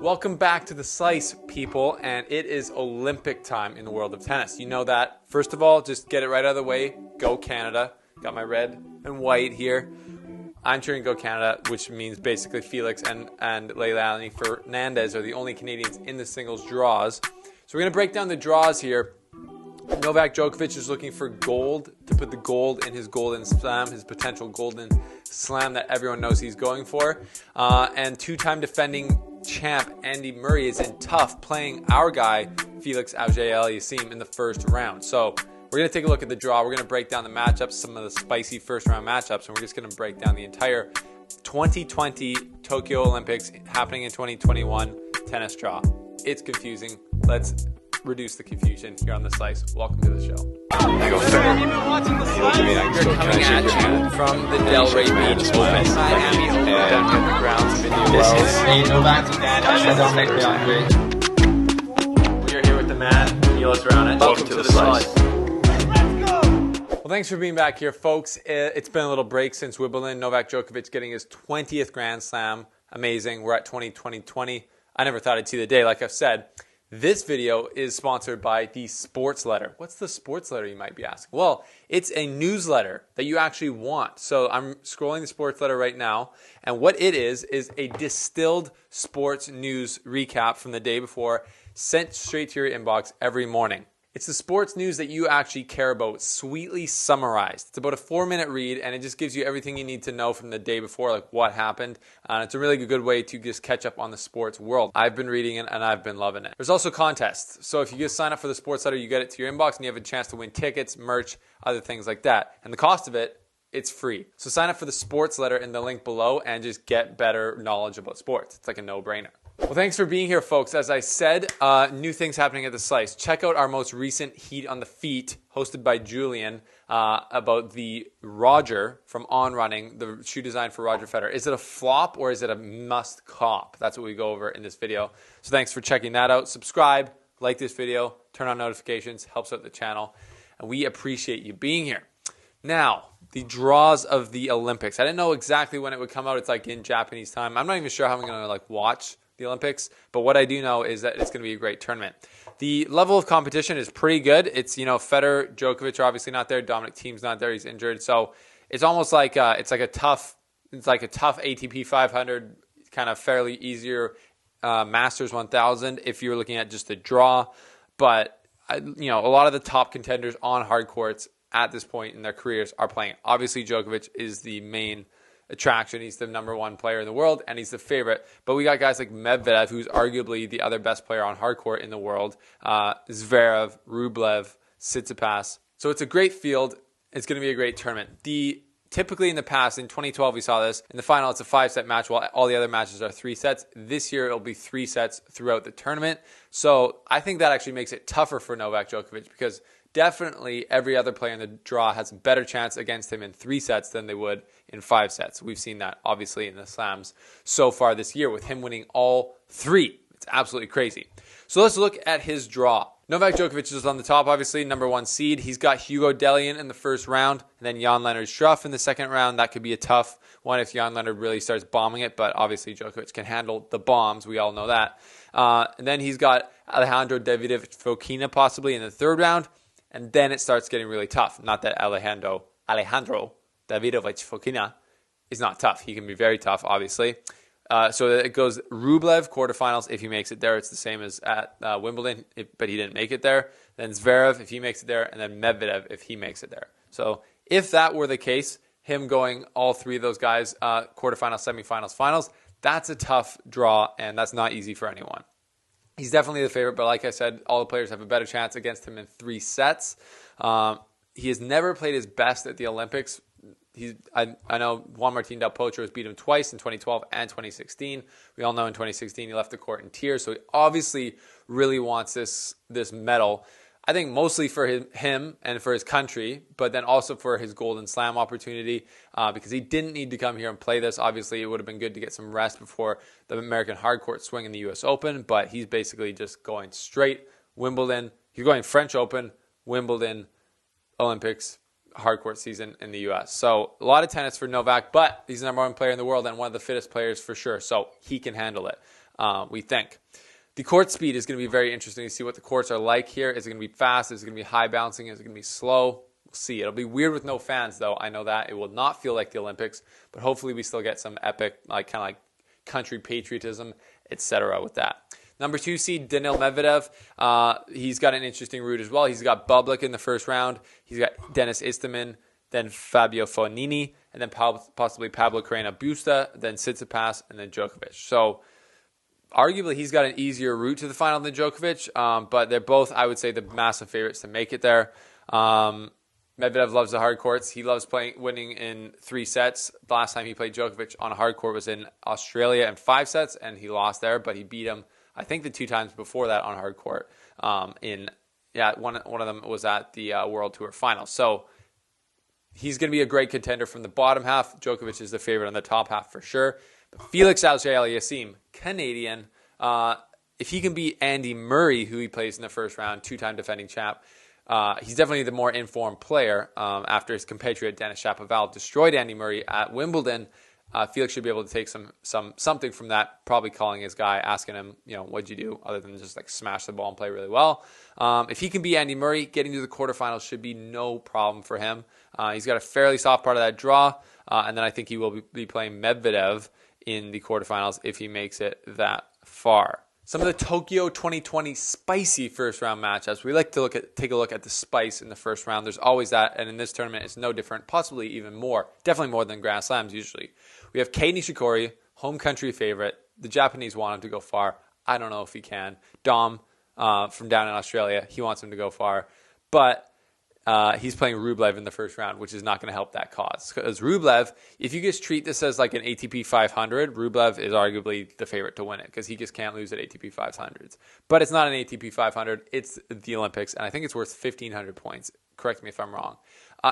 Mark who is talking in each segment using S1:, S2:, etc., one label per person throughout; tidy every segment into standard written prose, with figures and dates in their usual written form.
S1: Welcome back to The Slice, people, and it is Olympic time in the world of tennis. You know that. First of all, just get it right out of the way. Go Canada. Got my red and white here. I'm cheering Go Canada, which means basically Felix and Leilani Fernandez are the only Canadians in the singles draws. So we're going to break down the draws here. Novak Djokovic is looking for gold, to put the gold in his golden slam, his potential golden slam that everyone knows he's going for. And two-time defending champ Andy Murray is in tough, playing our guy Felix Auger-Aliassime in the first round. So we're going to take a look at the draw. We're going to break down the matchups, some of the spicy first-round matchups, and we're just going to break down the entire 2020 Tokyo Olympics happening in 2021 tennis draw. It's confusing. Let's reduce the confusion here on The Slice. Welcome to the show.
S2: I go third.
S1: We're coming at you from the Delray Beach Open, Miami Open, down the grounds of India Wells. We are here with the man, Niels Raunet.
S2: Welcome to The Slice.
S1: Well, thanks for being back here, folks. It's been a little break since Wimbledon. Novak Djokovic getting his 20th Grand Slam. Amazing. We're at 2020. I never thought I'd see the day, like I've said. This video is sponsored by the Sports Letter. What's the Sports Letter, you might be asking? Well, it's a newsletter that you actually want. So I'm scrolling the Sports Letter right now, and what it is a distilled sports news recap from the day before, sent straight to your inbox every morning. It's the sports news that you actually care about, sweetly summarized. It's about a 4-minute read, and it just gives you everything you need to know from the day before, like what happened. And it's a really good way to just catch up on the sports world. I've been reading it, and I've been loving it. There's also contests. So if you just sign up for the Sports Letter, you get it to your inbox, and you have a chance to win tickets, merch, other things like that. And the cost of it, it's free. So sign up for the Sports Letter in the link below and just get better knowledge about sports. It's like a no-brainer. Well, thanks for being here, folks. As I said, new things happening at The Slice. Check out our most recent Heat on the Feet, hosted by Julian, about the Roger from On Running, the shoe design for Roger Federer. Is it a flop or is it a must cop? That's what we go over in this video. So thanks for checking that out. Subscribe, like this video, turn on notifications, helps out the channel, and we appreciate you being here. Now, the draws of the Olympics. I didn't know exactly when it would come out. It's like in Japanese time. I'm not even sure how I'm going to watch the Olympics, but what I do know is that it's going to be a great tournament. The level of competition is pretty good. It's, Federer, Djokovic are obviously not there. Dominic Thiem's not there. He's injured. So it's almost like a tough ATP 500, kind of fairly easier Masters 1000 if you're looking at just the draw. But a lot of the top contenders on hard courts at this point in their careers are playing. Obviously, Djokovic is the main attraction. He's the number one player in the world, and he's the favorite. But we got guys like Medvedev, who's arguably the other best player on hard court in the world, Zverev, Rublev, Tsitsipas. So it's a great field. It's going to be a great tournament. Typically in the past, in 2012, we saw this. In the final, it's a 5-set match, while all the other matches are 3 sets. This year, it'll be 3 sets throughout the tournament. So I think that actually makes it tougher for Novak Djokovic, because definitely every other player in the draw has a better chance against him in 3 sets than they would in 5 sets. We've seen that, obviously, in the slams so far this year, with him winning all 3. It's absolutely crazy. So let's look at his draw. Novak Djokovic is on the top, obviously, number 1 seed. He's got Hugo Dellien in the first round, and then Jan-Lennard Struff in the second round. That could be a tough one if Jan-Lennard really starts bombing it, but obviously Djokovic can handle the bombs. We all know that. And then he's got Alejandro Davidovich Fokina possibly in the third round, and then it starts getting really tough. Not that Alejandro Davidovich Fokina is not tough. He can be very tough, obviously. So it goes Rublev quarterfinals if he makes it there. It's the same as at Wimbledon, but he didn't make it there. Then Zverev if he makes it there, and then Medvedev if he makes it there. So if that were the case, him going all 3 of those guys, quarterfinals, semifinals, finals, that's a tough draw, and that's not easy for anyone. He's definitely the favorite, but like I said, all the players have a better chance against him in 3 sets. He has never played his best at the Olympics. I know Juan Martín del Potro has beat him twice in 2012 and 2016. We all know in 2016 he left the court in tears, so he obviously really wants this medal. I think mostly for him and for his country, but then also for his Golden Slam opportunity, because he didn't need to come here and play this. Obviously, it would have been good to get some rest before the American hardcourt swing in the U.S. Open, but he's basically just going straight Wimbledon. He's going French Open, Wimbledon, Olympics, hardcourt season in the U.S. So a lot of tennis for Novak, but he's the number 1 player in the world and one of the fittest players for sure, so he can handle it. we think. The court speed is going to be very interesting to see what the courts are like here. Is it going to be fast? Is it going to be high bouncing? Is it going to be slow? We'll see. It'll be weird with no fans, though. I know that. It will not feel like the Olympics, but hopefully we still get some epic, kind of country patriotism, etc. with that. Number 2 seed, Daniil Medvedev. He's got an interesting route as well. He's got Bublik in the first round. He's got Denis Istomin, then Fabio Fognini, and then possibly Pablo Carreño Busta, then Tsitsipas, and then Djokovic. So arguably he's got an easier route to the final than Djokovic, but they're both, I would say, the massive favorites to make it there. Medvedev loves the hard courts. He loves winning in 3 sets. The last time he played Djokovic on a hard court was in Australia in 5 sets, and he lost there, but he beat him, I think, the 2 times before that on hard court. One of them was at the World Tour final. So he's going to be a great contender from the bottom half. Djokovic is the favorite on the top half for sure. But Felix Auger-Aliassime, Canadian, if he can beat Andy Murray, who he plays in the first round, 2-time defending champ, he's definitely the more informed player. After his compatriot Denis Shapovalov destroyed Andy Murray at Wimbledon, Felix should be able to take something from that, probably calling his guy, asking him, what'd you do, other than just smash the ball and play really well. If he can beat Andy Murray, getting to the quarterfinals should be no problem for him. He's got a fairly soft part of that draw, and then I think he will be playing Medvedev in the quarterfinals if he makes it that far. Some of the Tokyo 2020 spicy first round matchups. We like to take a look at the spice in the first round. There's always that, and in this tournament it's no different, possibly even more, definitely more than Grand Slams usually. We have Kei Nishikori, home country favorite. The Japanese want him to go far. I don't know if he can. Dom from down in Australia, he wants him to go far. But he's playing Rublev in the first round, which is not going to help that cause. Because Rublev, if you just treat this as like an ATP 500, Rublev is arguably the favorite to win it because he just can't lose at ATP 500s. But it's not an ATP 500. It's the Olympics, and I think it's worth 1,500 points. Correct me if I'm wrong.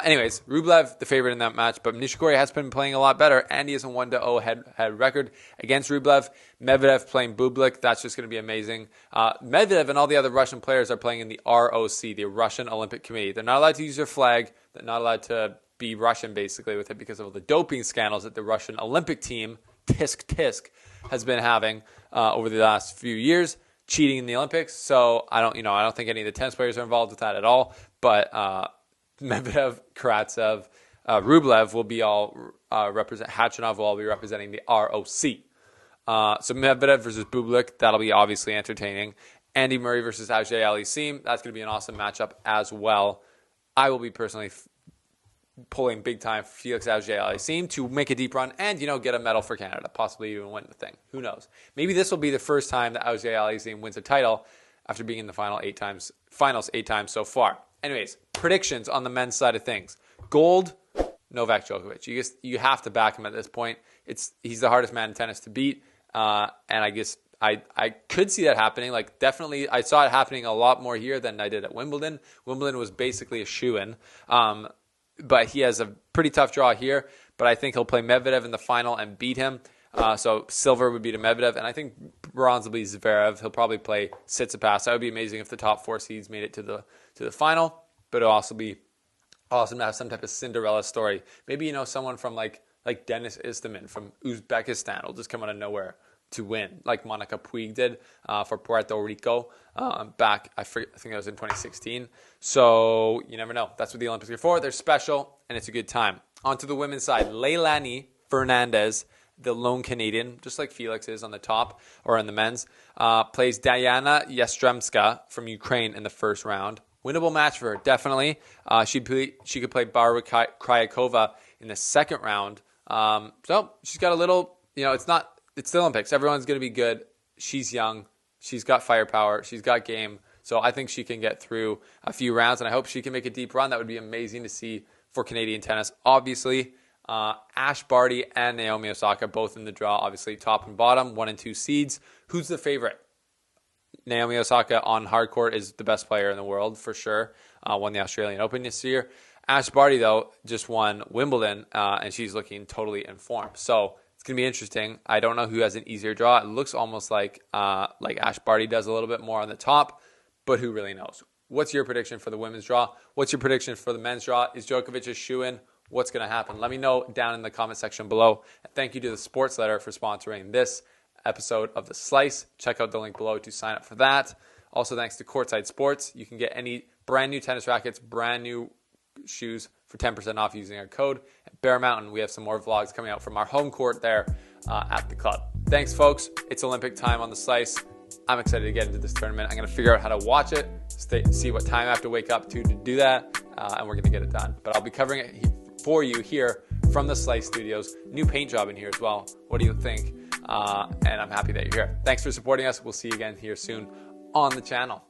S1: Anyways, Rublev, the favorite in that match, but Nishikori has been playing a lot better, and he has a 1-0 head record against Rublev. Medvedev playing Bublik, that's just going to be amazing. Medvedev and all the other Russian players are playing in the ROC, the Russian Olympic Committee. They're not allowed to use their flag. They're not allowed to be Russian, basically, with it because of all the doping scandals that the Russian Olympic team, TISK, has been having over the last few years, cheating in the Olympics. So I don't think any of the tennis players are involved with that at all, but Medvedev, Karatsev, Rublev will be all Khachanov will all be representing the ROC. So Medvedev versus Bublik, that'll be obviously entertaining. Andy Murray versus Auger-Aliassime, that's going to be an awesome matchup as well. I will be personally pulling big time for Felix Auger-Aliassime to make a deep run and, get a medal for Canada, possibly even win the thing. Who knows? Maybe this will be the first time that Auger-Aliassime wins a title after being in the finals 8 times so far. Anyways, predictions on the men's side of things. Gold, Novak Djokovic. You have to back him at this point. He's the hardest man in tennis to beat, and I guess I could see that happening. Definitely, I saw it happening a lot more here than I did at Wimbledon. Wimbledon was basically a shoo-in, but he has a pretty tough draw here. But I think he'll play Medvedev in the final and beat him. So silver would be to Medvedev, and I think bronze will be Zverev. He'll probably play Tsitsipas. That would be amazing if the top 4 seeds made it to the final. But it'll also be awesome to have some type of Cinderella story. Maybe someone from like Denis Istomin from Uzbekistan will just come out of nowhere to win, like Monica Puig did for Puerto Rico back. I think it was in 2016. So you never know. That's what the Olympics are for. They're special, and it's a good time. On to the women's side, Leilani Fernandez, the lone Canadian, just like Felix is on the top or in the men's, plays Diana Yastremska from Ukraine in the first round. Winnable match for her, definitely. She could play Barbara Krejcikova in the second round. So she's got a little, it's the Olympics. Everyone's going to be good. She's young. She's got firepower. She's got game. So I think she can get through a few rounds, and I hope she can make a deep run. That would be amazing to see for Canadian tennis. Obviously, Ash Barty and Naomi Osaka both in the draw, obviously top and bottom, 1 and 2 seeds. Who's the favorite? Naomi Osaka on hard court is the best player in the world for sure. Won the Australian Open this year. Ash Barty, though, just won Wimbledon, and she's looking totally informed. So it's going to be interesting. I don't know who has an easier draw. It looks almost like Ash Barty does a little bit more on the top, but who really knows? What's your prediction for the women's draw? What's your prediction for the men's draw? Is Djokovic a shoo-in? What's going to happen? Let me know down in the comment section below. And thank you to the Sports Letter for sponsoring this episode of The Slice. Check out the link below to sign up for that. Also, thanks to Courtside Sports. You can get any brand new tennis rackets, brand new shoes for 10% off using our code. At Bear Mountain, we have some more vlogs coming out from our home court there at the club. Thanks, folks. It's Olympic time on The Slice. I'm excited to get into this tournament. I'm going to figure out how to watch it, see what time I have to wake up to do that, and we're going to get it done. But I'll be covering it for you here from the Slice Studios. New paint job in here as well. What do you think? And I'm happy that you're here. Thanks for supporting us. We'll see you again here soon on the channel.